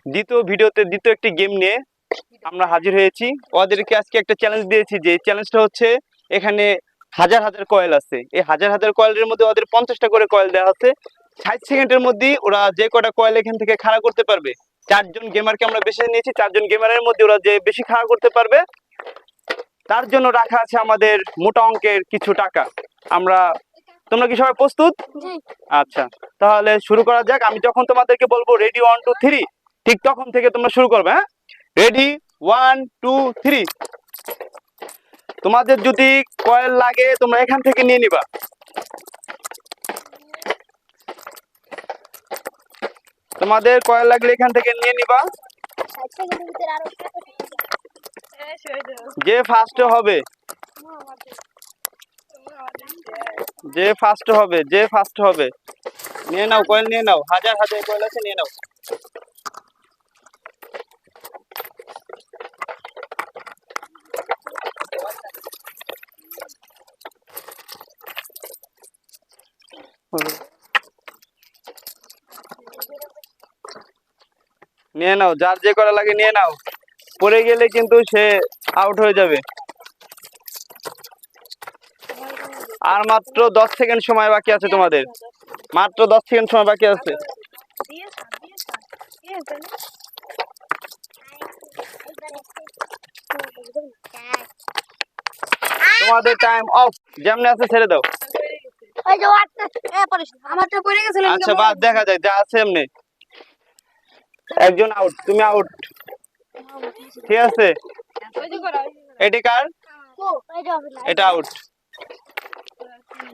দ্বিতীয় ভিডিওতে দ্বিতীয় একটি গেম নিয়ে আমরা হাজির হয়েছি। ওদেরকে আজকে একটা চ্যালেঞ্জ দিয়েছি, যে চ্যালেঞ্জটা হচ্ছে এখানে হাজার হাজার কয়েল আছে। এই হাজার হাজার কয়েলের মধ্যে ওদের 50টা করে কয়েল দেওয়া আছে। 60 সেকেন্ডের মধ্যে ওরা যে কটা কয়েল এখান থেকে খাড়া করতে পারবে, 4জন গেমারকে আমরা বেছে নিয়েছি। 4জন গেমারের মধ্যে ওরা যে বেশি খাড়া করতে পারবে তার জন্য রাখা আছে আমাদের মোটা অঙ্কের কিছু টাকা। তোমরা কি সবাই প্রস্তুত? আচ্ছা, তাহলে শুরু করা যাক। আমি যখন তোমাদেরকে বলবো রেডি 1 2 3, ঠিক তখন থেকে তোমরা শুরু করবে। হ্যাঁ, রেডি 1 2 3। তোমাদের যদি কয়েল লাগে তোমরা এখান থেকে নিয়ে নিবা। তোমাদের কয়েল লাগলে এখান থেকে নিয়ে নিবা। যে ফার্স্ট হবে, যে ফার্স্ট হবে নিয়ে নাও, কয়েল নিয়ে নাও। হাজার হাজার কয়েল আছে, নিয়ে নাও। নিয়ে নাও, যার যে করা লাগে নিয়ে নাও। পড়ে গেলে কিন্তু সে আউট হয়ে যাবে। আর মাত্র 10 সেকেন্ড সময় বাকি আছে তোমাদের, মাত্র 10 সেকেন্ড সময় বাকি আছে। তোমাদের টাইম অফ। যেমন আছে ছেড়ে দাও। আচ্ছা, বাদ দেখা যায়, যা আছে এমনি। একজন আউট, তুমি আউট। ঠিক আছে, এটি কার? এটা আউট।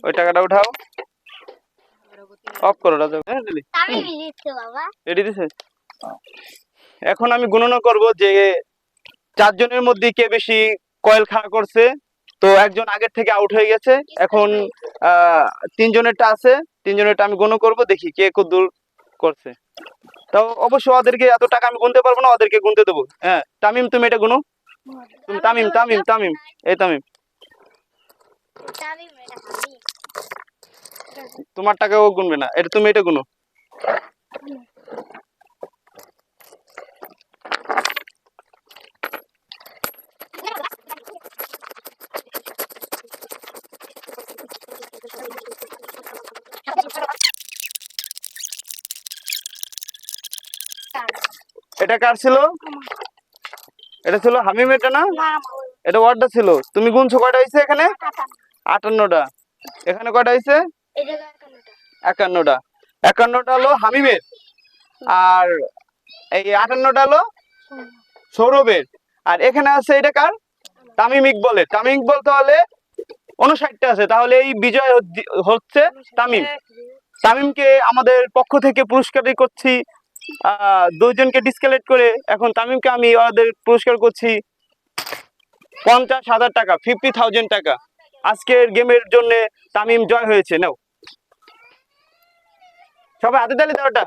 ওই টাকাটা উঠাও, অফ করো রাজা। এখন আমি গণনা করব যে 4 জনের মধ্যে কে বেশি কয়েল খাড়া করছে। তো একজন আগের থেকে আউট হয়ে গেছে। এখন 3 জনেরটা আছে, 3 জনেরটা আমি গণনা করব, দেখি কে কত দূর করছে। তো অবশ্যই ওদেরকে এত টাকা আমি গুনতে পারবো না, ওদেরকে গুনতে দেবো। হ্যাঁ, তামিম তুমি এটা গুনো। তুমি তামিম তামিম তামিম এই তামিম, তোমার টাকা ও গুনবে না, এটা তুমি এটা গুনো। এটা কার ছিল? এটা ছিল হামিমের না? এটা ওয়ার্ডটা ছিল। তুমি গুনছো কয়টা হয়েছে এখানে? 58টা। এখানে কয়টা হয়েছে? 51টা। 51টা হলো হামিমের, আর এই 58টা হলো সৌরভের। আর এখানে আছে এটা কার? তামিম ইকবলের। তামিম ইকবল তাহলে 59টা আছে। তাহলে এই বিজয় হচ্ছে তামিম। তামিমকে আমাদের পক্ষ থেকে পুরস্কার করছি 2 জনকে ডিসকালেক্ট করে। এখন তামিমকে আমি ওদের পুরস্কার করছি 50,000 টাকা, 50,000 টাকা। আজকের গেমের জন্য তামিম জয় হয়েছে। নাও সবাই হাতে তালি দাও।